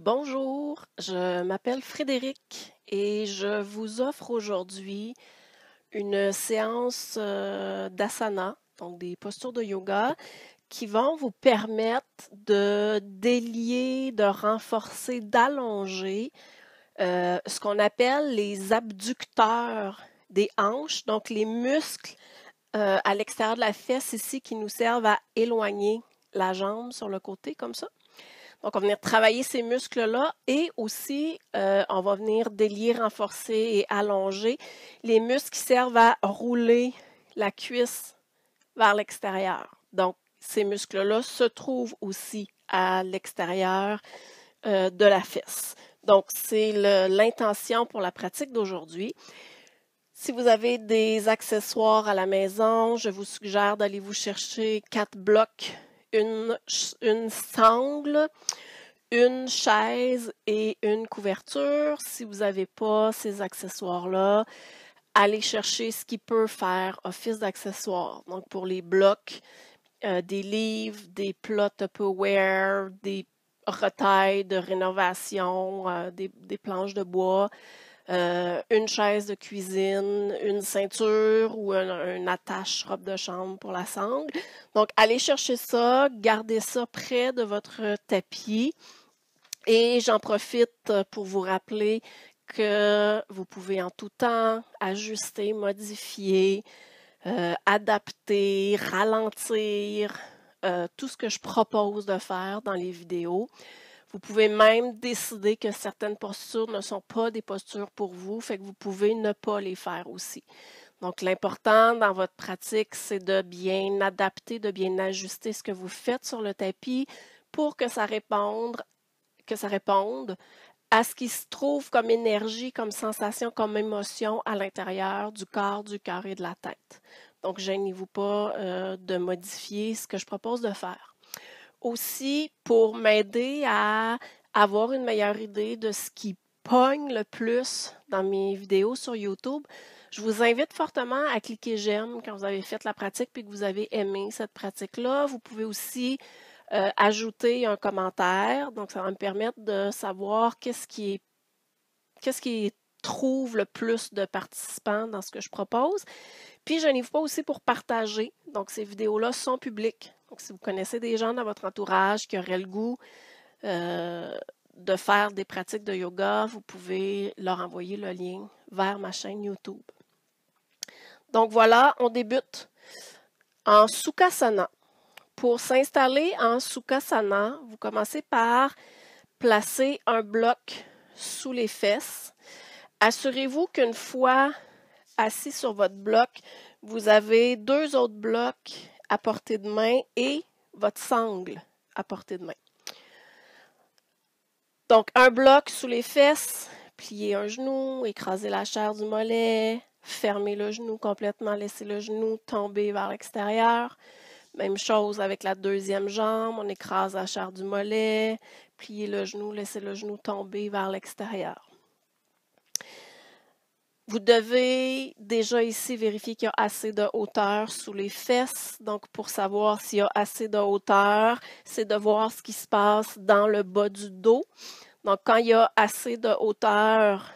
Bonjour, je m'appelle Frédéric et je vous offre aujourd'hui une séance d'asana, donc des postures de yoga, qui vont vous permettre de délier, de renforcer, d'allonger ce qu'on appelle les abducteurs des hanches, donc les muscles à l'extérieur de la fesse ici qui nous servent à éloigner la jambe sur le côté comme ça. Donc, on va venir travailler ces muscles-là et aussi, on va venir délier, renforcer et allonger les muscles qui servent à rouler la cuisse vers l'extérieur. Donc, ces muscles-là se trouvent aussi à l'extérieur de la fesse. Donc, c'est l'intention pour la pratique d'aujourd'hui. Si vous avez des accessoires à la maison, je vous suggère d'aller vous chercher 4 blocs, une sangle, une chaise et une couverture. Si vous n'avez pas ces accessoires-là, allez chercher ce qui peut faire office d'accessoire. Donc, pour les blocs, des livres, des plats Tupperware, des retailles de rénovation, des planches de bois, une chaise de cuisine, une ceinture ou une attache robe de chambre pour la sangle. Donc, allez chercher ça, gardez ça près de votre tapis. Et j'en profite pour vous rappeler que vous pouvez en tout temps ajuster, modifier, adapter, ralentir tout ce que je propose de faire dans les vidéos. Vous pouvez même décider que certaines postures ne sont pas des postures pour vous, fait que vous pouvez ne pas les faire aussi. Donc, l'important dans votre pratique, c'est de bien adapter, de bien ajuster ce que vous faites sur le tapis pour que ça réponde à ce qui se trouve comme énergie, comme sensation, comme émotion à l'intérieur du corps, du cœur et de la tête. Donc, gênez-vous pas de modifier ce que je propose de faire. Aussi, pour m'aider à avoir une meilleure idée de ce qui pogne le plus dans mes vidéos sur YouTube, je vous invite fortement à cliquer j'aime quand vous avez fait la pratique puis que vous avez aimé cette pratique-là. Vous pouvez aussi ajouter un commentaire. Donc, ça va me permettre de savoir qu'est-ce qui trouve le plus de participants dans ce que je propose. Puis, je n'y vais pas aussi pour partager. Donc, ces vidéos-là sont publiques. Donc, si vous connaissez des gens dans votre entourage qui auraient le goût de faire des pratiques de yoga, vous pouvez leur envoyer le lien vers ma chaîne YouTube. Donc, voilà, on débute en Sukhasana. Pour s'installer en Sukhasana, vous commencez par placer un bloc sous les fesses. Assurez-vous qu'une fois assis sur votre bloc, vous avez 2 autres blocs à portée de main et votre sangle à portée de main. Donc, un bloc sous les fesses, pliez un genou, écrasez la chair du mollet, fermez le genou complètement, laissez le genou tomber vers l'extérieur. Même chose avec la deuxième jambe, on écrase la chair du mollet, pliez le genou, laissez le genou tomber vers l'extérieur. Vous devez déjà ici vérifier qu'il y a assez de hauteur sous les fesses. Donc, pour savoir s'il y a assez de hauteur, c'est de voir ce qui se passe dans le bas du dos. Donc, quand il y a assez de hauteur,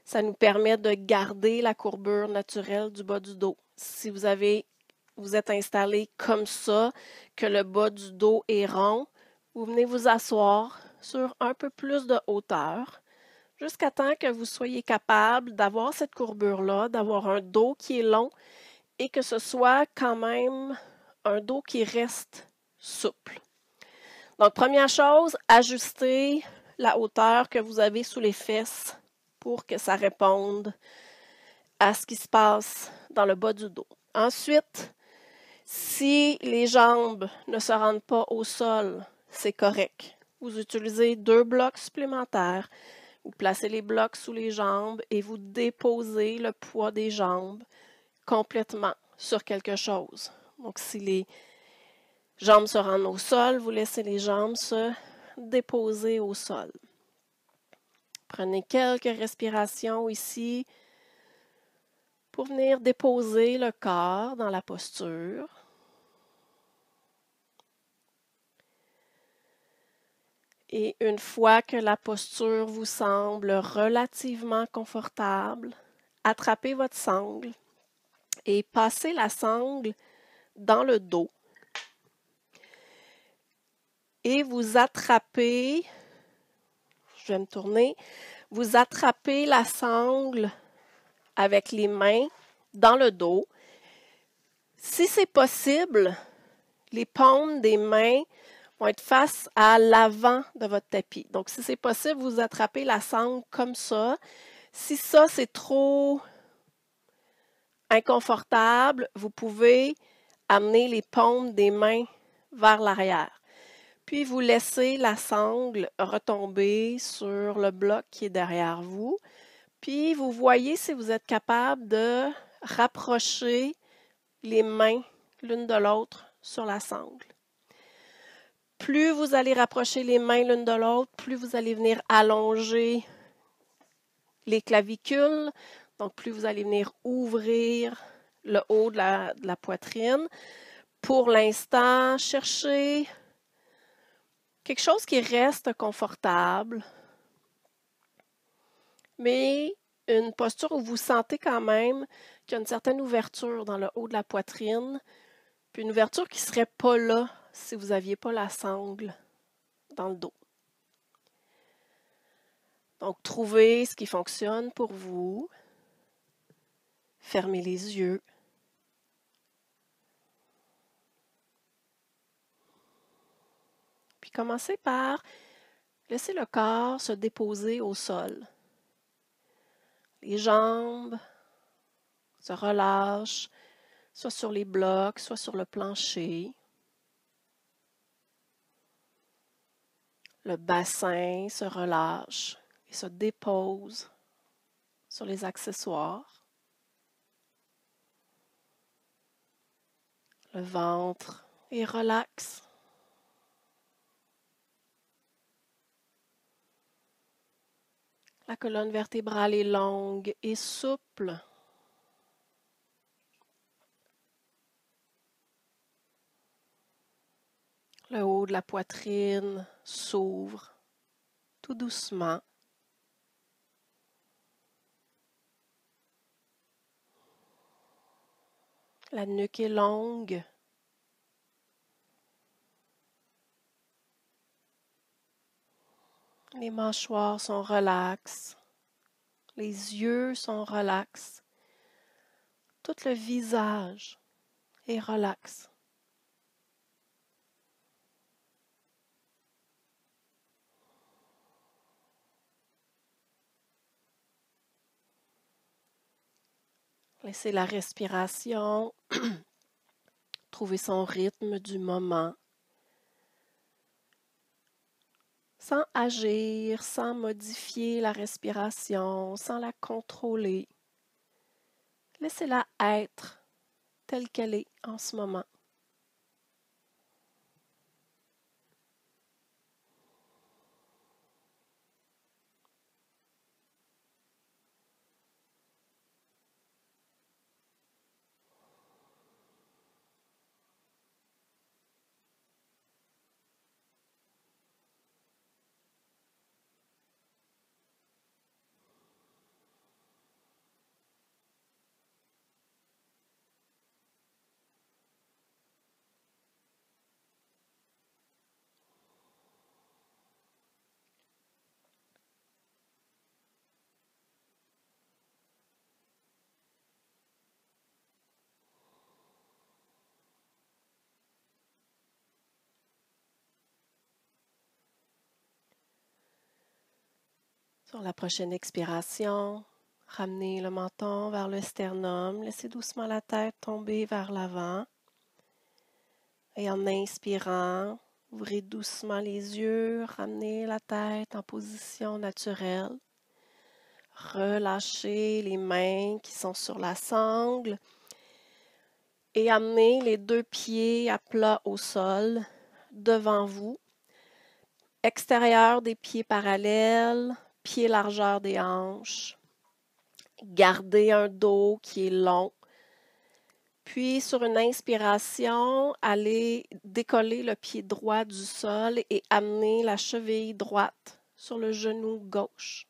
ça nous permet de garder la courbure naturelle du bas du dos. Si vous êtes installé comme ça, que le bas du dos est rond, vous venez vous asseoir sur un peu plus de hauteur jusqu'à temps que vous soyez capable d'avoir cette courbure-là, d'avoir un dos qui est long et que ce soit quand même un dos qui reste souple. Donc, première chose, ajustez la hauteur que vous avez sous les fesses pour que ça réponde à ce qui se passe dans le bas du dos. Ensuite, si les jambes ne se rendent pas au sol, c'est correct. Vous utilisez 2 blocs supplémentaires. Vous placez les blocs sous les jambes et vous déposez le poids des jambes complètement sur quelque chose. Donc, si les jambes se rendent au sol, vous laissez les jambes se déposer au sol. Prenez quelques respirations ici pour venir déposer le corps dans la posture. Et une fois que la posture vous semble relativement confortable, attrapez votre sangle et passez la sangle dans le dos. Et vous attrapez, je vais me tourner, vous attrapez la sangle avec les mains dans le dos. Si c'est possible, les paumes des mains vont être face à l'avant de votre tapis. Donc, si c'est possible, vous attrapez la sangle comme ça. Si ça, c'est trop inconfortable, vous pouvez amener les paumes des mains vers l'arrière. Puis, vous laissez la sangle retomber sur le bloc qui est derrière vous. Puis, vous voyez si vous êtes capable de rapprocher les mains l'une de l'autre sur la sangle. Plus vous allez rapprocher les mains l'une de l'autre, plus vous allez venir allonger les clavicules. Donc, plus vous allez venir ouvrir le haut de la poitrine. Pour l'instant, cherchez quelque chose qui reste confortable, mais une posture où vous sentez quand même qu'il y a une certaine ouverture dans le haut de la poitrine, puis une ouverture qui ne serait pas là si vous n'aviez pas la sangle dans le dos. Donc, trouvez ce qui fonctionne pour vous. Fermez les yeux. Puis commencez par laisser le corps se déposer au sol. Les jambes se relâchent, soit sur les blocs, soit sur le plancher. Le bassin se relâche et se dépose sur les accessoires. Le ventre est relax. La colonne vertébrale est longue et souple. Le haut de la poitrine s'ouvre tout doucement. La nuque est longue. Les mâchoires sont relaxes. Les yeux sont relax. Tout le visage est relax. Laissez la respiration trouver son rythme du moment, sans agir, sans modifier la respiration, sans la contrôler. Laissez-la être telle qu'elle est en ce moment. Sur la prochaine expiration, ramenez le menton vers le sternum, laissez doucement la tête tomber vers l'avant. Et en inspirant, ouvrez doucement les yeux, ramenez la tête en position naturelle. Relâchez les mains qui sont sur la sangle et amenez les deux pieds à plat au sol devant vous. Extérieur des pieds parallèles, pieds largeur des hanches. Gardez un dos qui est long. Puis, sur une inspiration, allez décoller le pied droit du sol et amener la cheville droite sur le genou gauche.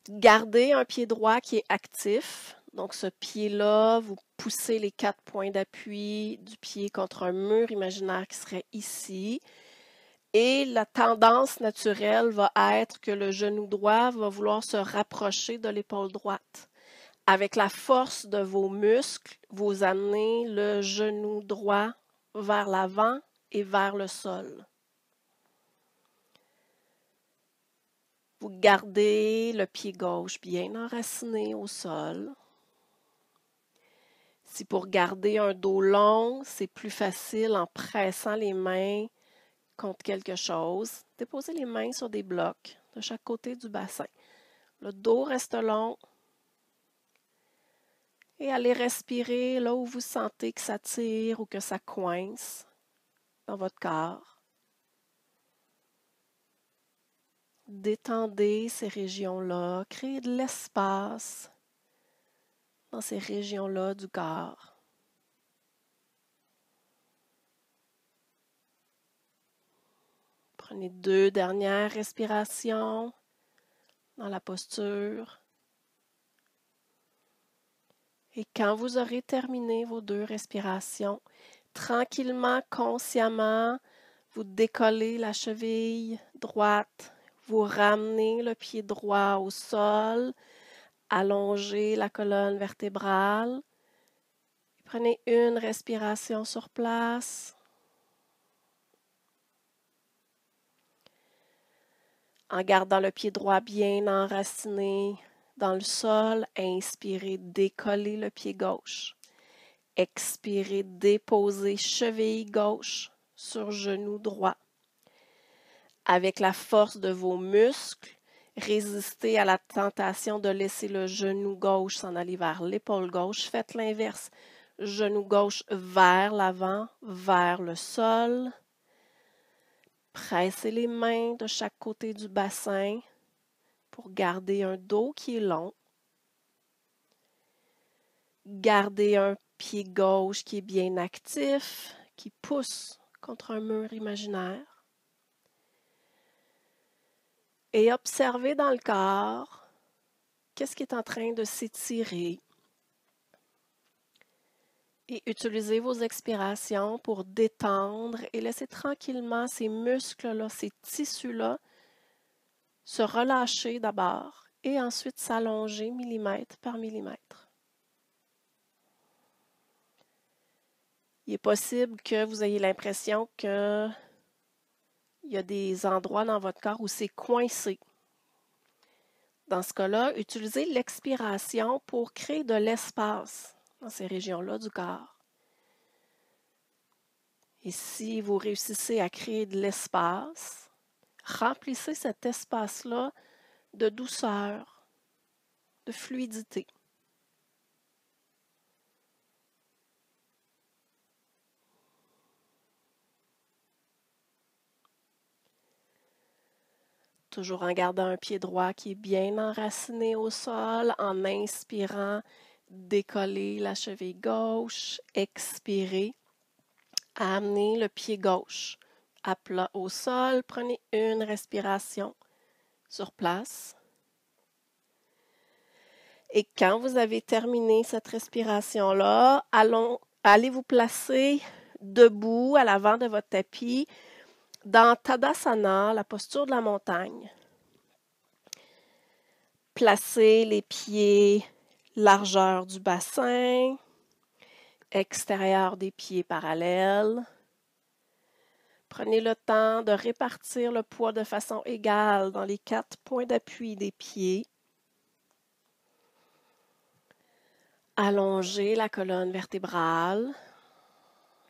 Gardez un pied droit qui est actif. Donc, ce pied-là, vous poussez les 4 points d'appui du pied contre un mur imaginaire qui serait ici. Et la tendance naturelle va être que le genou droit va vouloir se rapprocher de l'épaule droite. Avec la force de vos muscles, vous amenez le genou droit vers l'avant et vers le sol. Vous gardez le pied gauche bien enraciné au sol. Si pour garder un dos long, c'est plus facile en pressant les mains contre quelque chose, déposez les mains sur des blocs de chaque côté du bassin. Le dos reste long. Et allez respirer là où vous sentez que ça tire ou que ça coince dans votre corps. Détendez ces régions-là, créez de l'espace dans ces régions-là du corps. Prenez 2 dernières respirations dans la posture. Et quand vous aurez terminé vos 2 respirations, tranquillement, consciemment, vous décollez la cheville droite, vous ramenez le pied droit au sol, allongez la colonne vertébrale. Prenez une respiration sur place. En gardant le pied droit bien enraciné dans le sol, inspirez, décollez le pied gauche. Expirez, déposez cheville gauche sur genou droit. Avec la force de vos muscles, résistez à la tentation de laisser le genou gauche s'en aller vers l'épaule gauche. Faites l'inverse. Genou gauche vers l'avant, vers le sol. Pressez les mains de chaque côté du bassin pour garder un dos qui est long. Gardez un pied gauche qui est bien actif, qui pousse contre un mur imaginaire. Et observez dans le corps qu'est-ce qui est en train de s'étirer. Et utilisez vos expirations pour détendre et laisser tranquillement ces muscles-là, ces tissus-là, se relâcher d'abord et ensuite s'allonger millimètre par millimètre. Il est possible que vous ayez l'impression qu'il y a des endroits dans votre corps où c'est coincé. Dans ce cas-là, utilisez l'expiration pour créer de l'espace dans ces régions-là du corps. Et si vous réussissez à créer de l'espace, remplissez cet espace-là de douceur, de fluidité. Toujours en gardant un pied droit qui est bien enraciné au sol, en inspirant, décollez la cheville gauche, expirez, amenez le pied gauche à plat au sol, prenez une respiration sur place. Et quand vous avez terminé cette respiration-là, allez vous placer debout à l'avant de votre tapis dans Tadasana, la posture de la montagne. Placez les pieds largeur du bassin, extérieur des pieds parallèles. Prenez le temps de répartir le poids de façon égale dans les 4 points d'appui des pieds. Allongez la colonne vertébrale.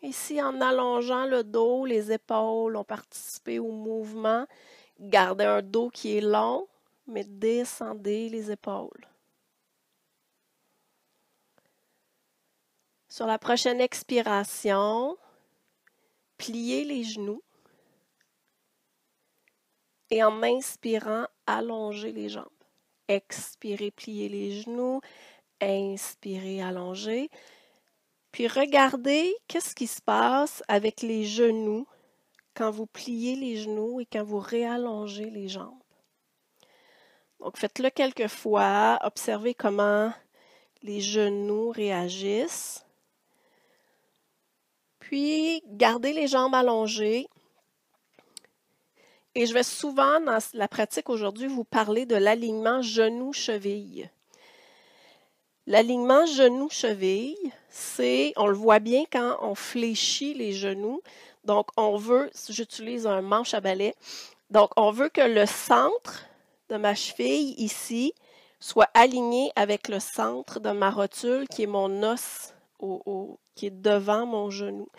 Ici, en allongeant le dos, les épaules ont participé au mouvement. Gardez un dos qui est long, mais descendez les épaules. Sur la prochaine expiration, pliez les genoux. Et en inspirant, allongez les jambes. Expirez, pliez les genoux. Inspirez, allongez. Puis regardez qu'est-ce qui se passe avec les genoux quand vous pliez les genoux et quand vous réallongez les jambes. Donc faites-le quelques fois, observez comment les genoux réagissent. Puis gardez les jambes allongées. Et je vais souvent, dans la pratique aujourd'hui, vous parler de l'alignement genou-cheville. L'alignement genou-cheville, on le voit bien quand on fléchit les genoux. Donc, j'utilise un manche à balai. Donc, on veut que le centre de ma cheville ici soit aligné avec le centre de ma rotule qui est mon os qui est devant mon genou.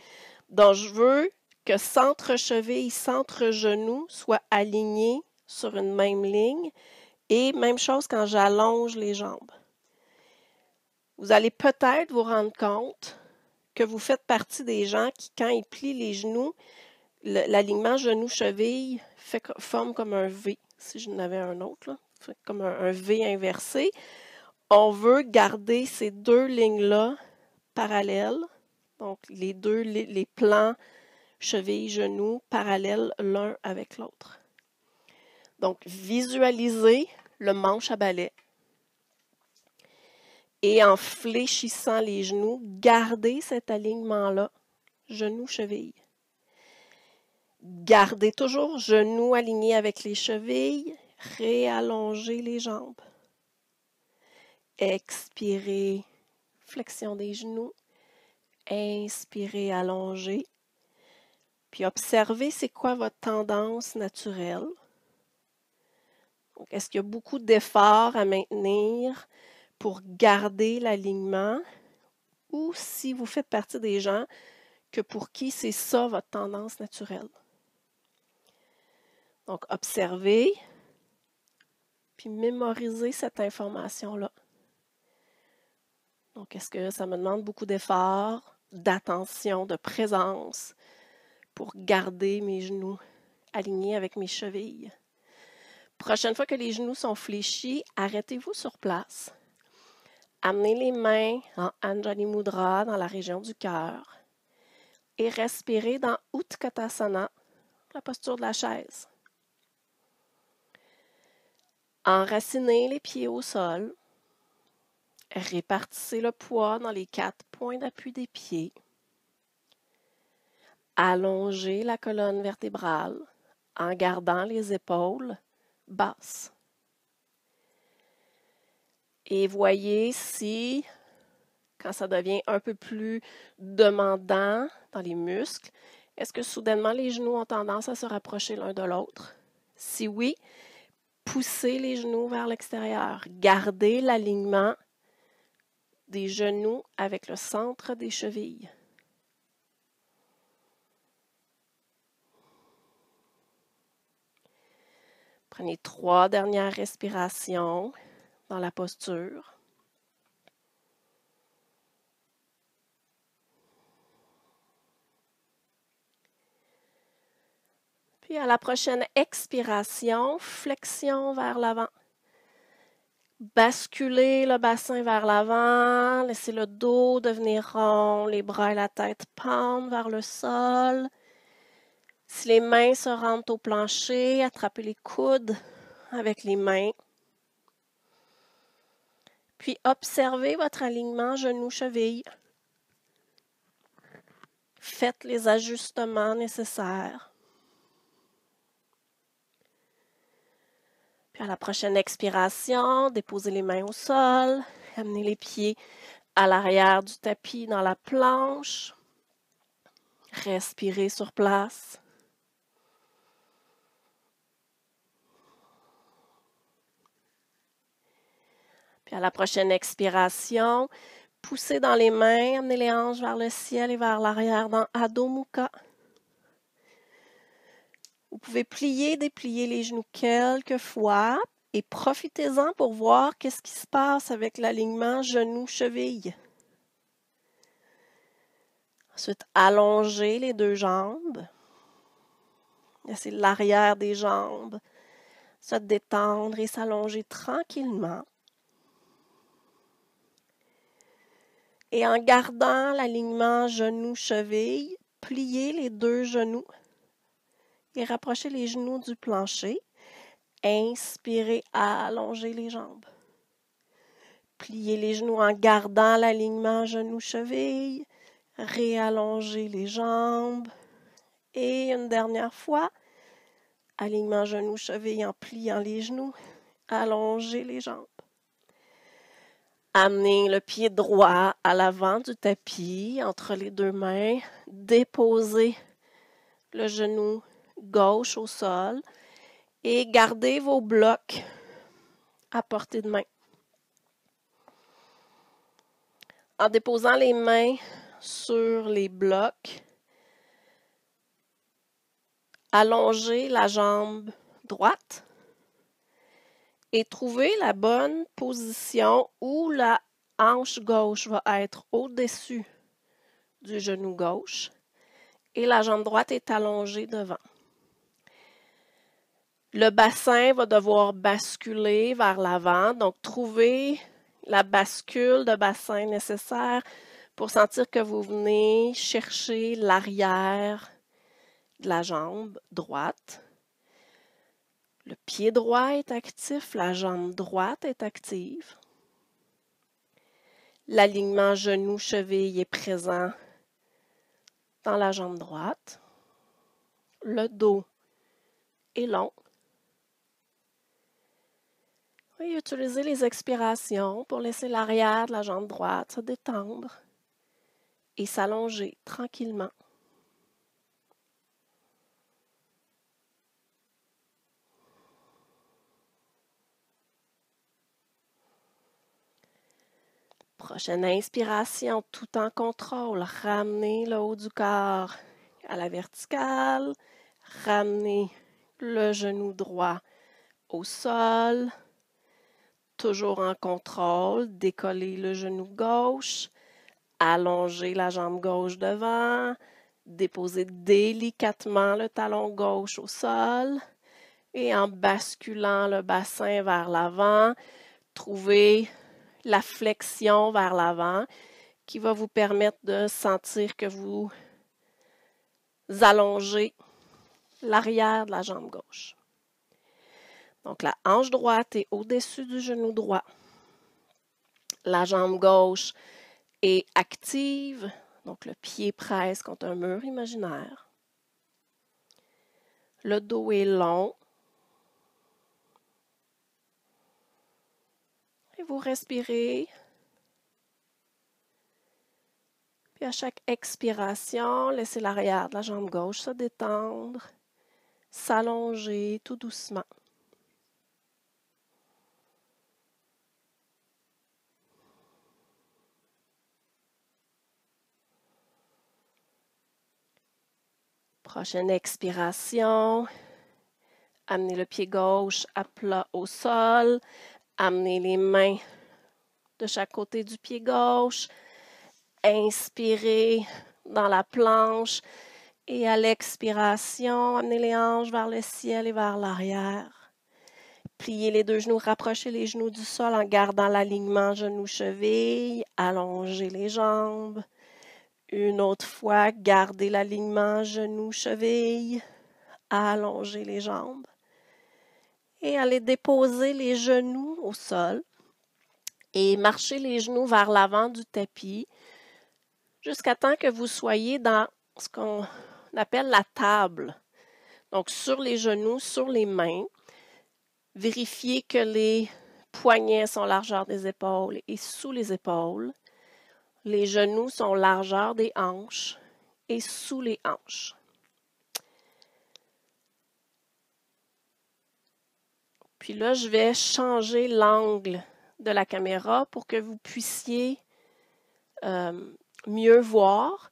Donc, je veux que centre-cheville, centre-genou soient alignés sur une même ligne. Et même chose quand j'allonge les jambes. Vous allez peut-être vous rendre compte que vous faites partie des gens qui, quand ils plient les genoux, l'alignement genou-cheville forme comme un V. Si je n'avais un autre, là, fait comme un V inversé. On veut garder ces deux lignes-là parallèles. Donc, les plans cheville-genou parallèles l'un avec l'autre. Donc, visualisez le manche à balai. Et en fléchissant les genoux, gardez cet alignement-là, genou-cheville. Gardez toujours genoux alignés avec les chevilles, réallongez les jambes. Expirez, flexion des genoux. Inspirez, allongez. Puis observez c'est quoi votre tendance naturelle. Est-ce qu'il y a beaucoup d'efforts à maintenir pour garder l'alignement ou si vous faites partie des gens que pour qui c'est ça votre tendance naturelle. Donc, observez, puis mémorisez cette information-là. Donc, est-ce que ça me demande beaucoup d'efforts, d'attention, de présence pour garder mes genoux alignés avec mes chevilles? Prochaine fois que les genoux sont fléchis, arrêtez-vous sur place. Amenez les mains en Anjali Mudra dans la région du cœur et respirez dans Utkatasana, la posture de la chaise. Enracinez les pieds au sol. Répartissez le poids dans les 4 points d'appui des pieds. Allongez la colonne vertébrale en gardant les épaules basses. Et voyez si, quand ça devient un peu plus demandant dans les muscles, est-ce que soudainement les genoux ont tendance à se rapprocher l'un de l'autre? Si oui, poussez les genoux vers l'extérieur. Gardez l'alignement des genoux avec le centre des chevilles. Prenez 3 dernières respirations dans la posture. Puis à la prochaine expiration, flexion vers l'avant. Basculez le bassin vers l'avant, laissez le dos devenir rond, les bras et la tête pendent vers le sol. Si les mains se rendent au plancher, attrapez les coudes avec les mains. Puis observez votre alignement genou-cheville. Faites les ajustements nécessaires. Puis à la prochaine expiration, déposez les mains au sol, amenez les pieds à l'arrière du tapis dans la planche. Respirez sur place. Puis à la prochaine expiration, poussez dans les mains, amenez les hanches vers le ciel et vers l'arrière dans Adho Mukha. Vous pouvez plier, déplier les genoux quelques fois et profitez-en pour voir qu'est-ce qui se passe avec l'alignement genou-cheville. Ensuite, allongez les 2 jambes. Laissez l'arrière des jambes se détendre et s'allonger tranquillement. Et en gardant l'alignement genou-cheville, pliez les deux genoux et rapprochez les genoux du plancher. Inspirez, allongez les jambes. Pliez les genoux en gardant l'alignement genou-cheville. Réallongez les jambes. Et une dernière fois, alignement genou-cheville en pliant les genoux. Allongez les jambes. Amenez le pied droit à l'avant du tapis, entre les deux mains. Déposez le genou gauche au sol et gardez vos blocs à portée de main. En déposant les mains sur les blocs, allongez la jambe droite et trouvez la bonne position où la hanche gauche va être au-dessus du genou gauche et la jambe droite est allongée devant. Le bassin va devoir basculer vers l'avant, donc trouvez la bascule de bassin nécessaire pour sentir que vous venez chercher l'arrière de la jambe droite. Le pied droit est actif, la jambe droite est active. L'alignement genou-cheville est présent dans la jambe droite. Le dos est long. Oui, utilisez les expirations pour laisser l'arrière de la jambe droite se détendre et s'allonger tranquillement. Prochaine inspiration, tout en contrôle. Ramenez le haut du corps à la verticale. Ramenez le genou droit au sol. Toujours en contrôle. Décollez le genou gauche. Allongez la jambe gauche devant. Déposez délicatement le talon gauche au sol. Et en basculant le bassin vers l'avant, trouvez la flexion vers l'avant qui va vous permettre de sentir que vous allongez l'arrière de la jambe gauche. Donc la hanche droite est au-dessus du genou droit. La jambe gauche est active, donc le pied presse contre un mur imaginaire. Le dos est long. Et vous respirez. Puis à chaque expiration, laissez l'arrière de la jambe gauche se détendre, s'allonger tout doucement. Prochaine expiration, amenez le pied gauche à plat au sol, amenez les mains de chaque côté du pied gauche, inspirez dans la planche et à l'expiration, amenez les hanches vers le ciel et vers l'arrière. Pliez les deux genoux, rapprochez les genoux du sol en gardant l'alignement genou-cheville, allongez les jambes. Une autre fois, gardez l'alignement genou-cheville, allongez les jambes et allez déposer les genoux au sol et marchez les genoux vers l'avant du tapis jusqu'à temps que vous soyez dans ce qu'on appelle la table. Donc, sur les genoux, sur les mains, vérifiez que les poignets sont largeur des épaules et sous les épaules. Les genoux sont largeur des hanches et sous les hanches. Puis là, je vais changer l'angle de la caméra pour que vous puissiez mieux voir.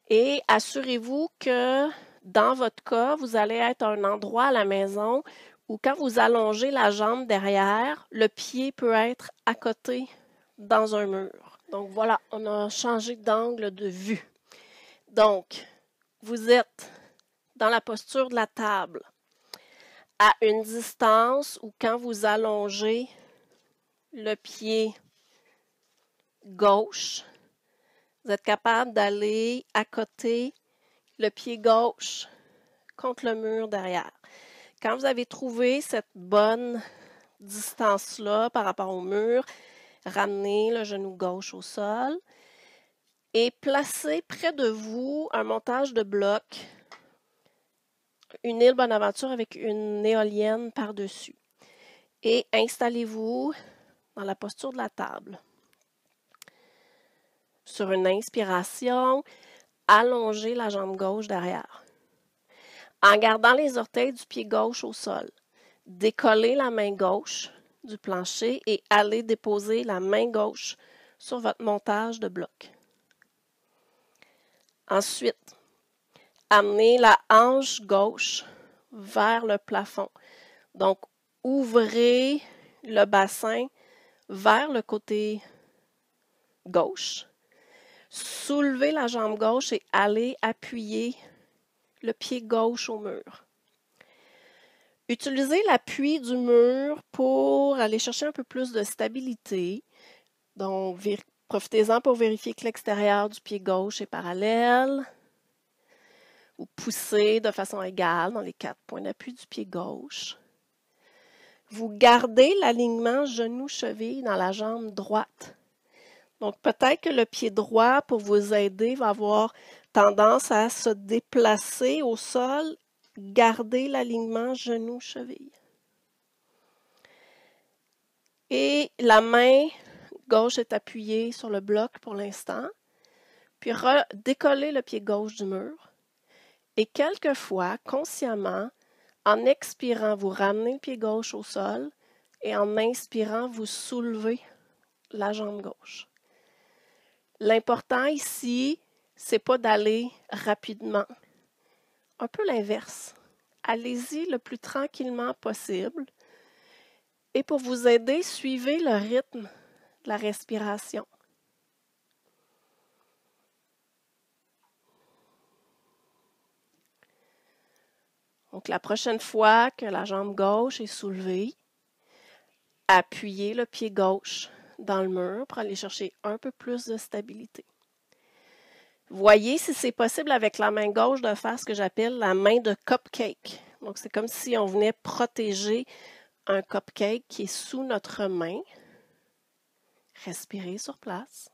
Et assurez-vous que dans votre cas, vous allez être à un endroit à la maison où quand vous allongez la jambe derrière, le pied peut être à côté dans un mur. Donc voilà, on a changé d'angle de vue. Donc, vous êtes dans la posture de la table, à une distance où quand vous allongez le pied gauche, vous êtes capable d'aller accoter le pied gauche contre le mur derrière. Quand vous avez trouvé cette bonne distance-là par rapport au mur, ramenez le genou gauche au sol et placez près de vous un montage de bloc, une île Bonaventure avec une éolienne par-dessus. Et installez-vous dans la posture de la table. Sur une inspiration, allongez la jambe gauche derrière. En gardant les orteils du pied gauche au sol, décollez la main gauche du plancher et allez déposer la main gauche sur votre montage de bloc. Ensuite, amenez la hanche gauche vers le plafond. Donc, ouvrez le bassin vers le côté gauche. Soulevez la jambe gauche et allez appuyer le pied gauche au mur. Utilisez l'appui du mur pour aller chercher un peu plus de stabilité. Donc, profitez-en pour vérifier que l'extérieur du pied gauche est parallèle. Vous poussez de façon égale dans les 4 points d'appui du pied gauche. Vous gardez l'alignement genou-cheville dans la jambe droite. Donc, peut-être que le pied droit, pour vous aider, va avoir tendance à se déplacer au sol. Gardez l'alignement genou-cheville. Et la main gauche est appuyée sur le bloc pour l'instant. Puis, décollez le pied gauche du mur. Et quelquefois, consciemment, en expirant, vous ramenez le pied gauche au sol. Et en inspirant, vous soulevez la jambe gauche. L'important ici, c'est pas d'aller rapidement. Un peu l'inverse. Allez-y le plus tranquillement possible. Et pour vous aider, suivez le rythme de la respiration. Donc, la prochaine fois que la jambe gauche est soulevée, appuyez le pied gauche dans le mur pour aller chercher un peu plus de stabilité. Voyez si c'est possible avec la main gauche de faire ce que j'appelle la main de cupcake. Donc, c'est comme si on venait protéger un cupcake qui est sous notre main. Respirez sur place.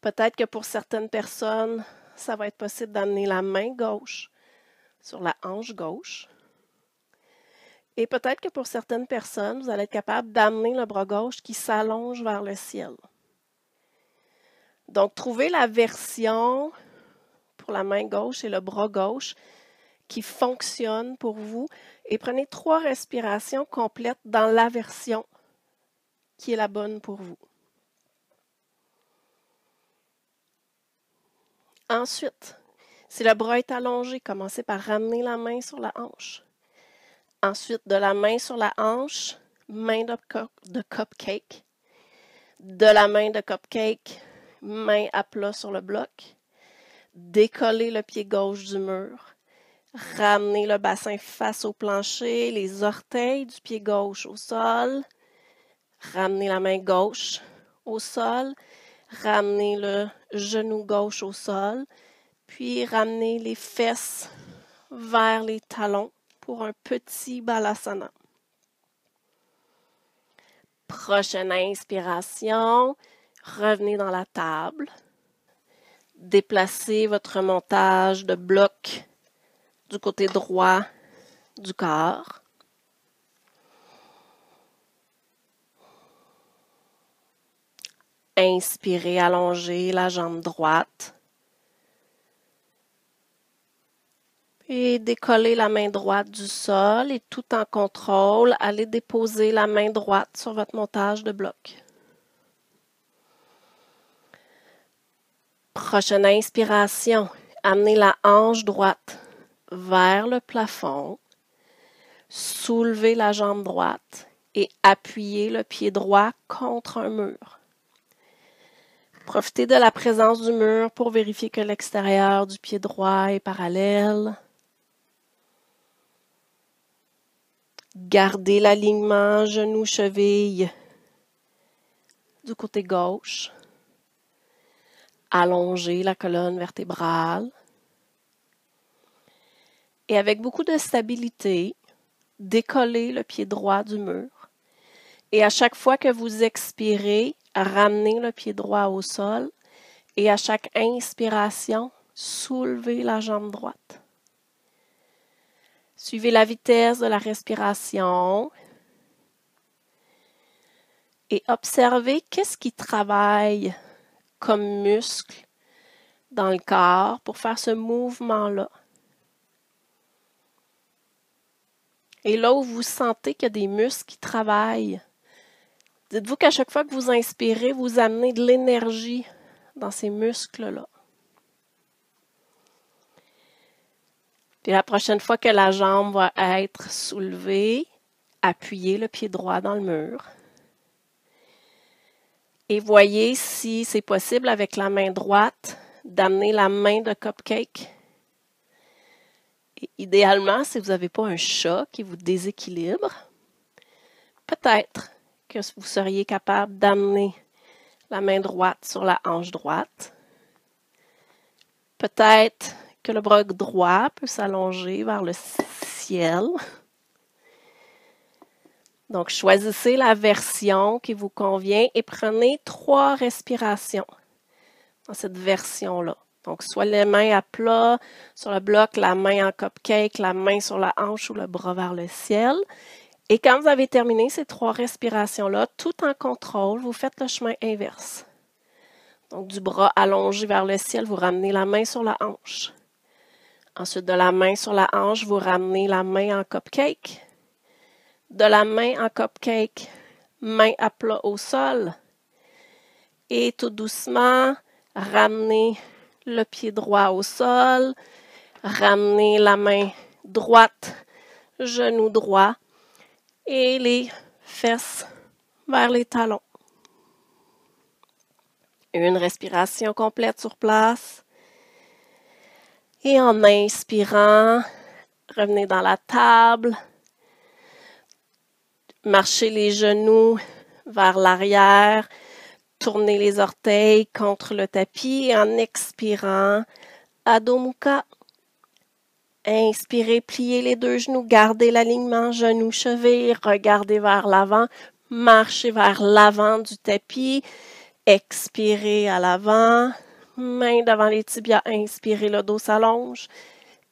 Peut-être que pour certaines personnes, ça va être possible d'amener la main gauche sur la hanche gauche. Et peut-être que pour certaines personnes, vous allez être capable d'amener le bras gauche qui s'allonge vers le ciel. Donc, trouvez la version pour la main gauche et le bras gauche qui fonctionne pour vous et prenez 3 respirations complètes dans la version qui est la bonne pour vous. Ensuite, si le bras est allongé, commencez par ramener la main sur la hanche. Ensuite, de la main sur la hanche, main de cupcake. De la main de cupcake, main à plat sur le bloc. Décollez le pied gauche du mur. Ramenez le bassin face au plancher, les orteils du pied gauche au sol. Ramenez la main gauche au sol. Ramenez le genou gauche au sol. Puis ramenez les fesses vers les talons pour un petit balasana. Prochaine inspiration, revenez dans la table. Déplacez votre montage de bloc du côté droit du corps. Inspirez, allongez la jambe droite. Et décollez la main droite du sol et tout en contrôle, allez déposer la main droite sur votre montage de bloc. Prochaine inspiration, amenez la hanche droite vers le plafond, soulevez la jambe droite et appuyez le pied droit contre un mur. Profitez de la présence du mur pour vérifier que l'extérieur du pied droit est parallèle. Gardez l'alignement genou-cheville du côté gauche. allonger la colonne vertébrale. Et avec beaucoup de stabilité, décoller le pied droit du mur. Et à chaque fois que vous expirez, ramenez le pied droit au sol. Et à chaque inspiration, soulevez la jambe droite. Suivez la vitesse de la respiration. Et observez qu'est-ce qui travaille comme muscle dans le corps pour faire ce mouvement-là. Et là où vous sentez qu'il y a des muscles qui travaillent, dites-vous qu'à chaque fois que vous inspirez, vous amenez de l'énergie dans ces muscles-là. Puis la prochaine fois que la jambe va être soulevée, appuyez le pied droit dans le mur. Et voyez si c'est possible avec la main droite d'amener la main de cupcake. Et idéalement, si vous n'avez pas un chat qui vous déséquilibre, peut-être que vous seriez capable d'amener la main droite sur la hanche droite. Peut-être que le bras droit peut s'allonger vers le ciel. Donc, choisissez la version qui vous convient et prenez 3 respirations dans cette version-là. Donc, soit les mains à plat sur le bloc, la main en cupcake, la main sur la hanche ou le bras vers le ciel. Et quand vous avez terminé ces 3 respirations-là, tout en contrôle, vous faites le chemin inverse. Donc, du bras allongé vers le ciel, vous ramenez la main sur la hanche. Ensuite, de la main sur la hanche, vous ramenez la main en cupcake. De la main en cupcake, main à plat au sol. Et tout doucement, ramenez le pied droit au sol. Ramenez la main droite, genou droit. Et les fesses vers les talons. Une respiration complète sur place. Et en inspirant, revenez dans la table. Marchez les genoux vers l'arrière. Tournez les orteils contre le tapis. Et en expirant, Adho Mukha. Inspirez, pliez les 2 genoux, gardez l'alignement genoux-cheville, regardez vers l'avant, marchez vers l'avant du tapis, expirez à l'avant, main devant les tibias, inspirez, le dos s'allonge,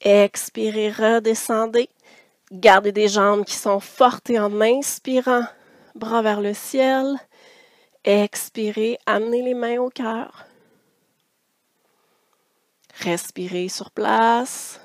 expirez, redescendez, gardez des jambes qui sont fortes et en inspirant, bras vers le ciel, expirez, amenez les mains au cœur, respirez sur place.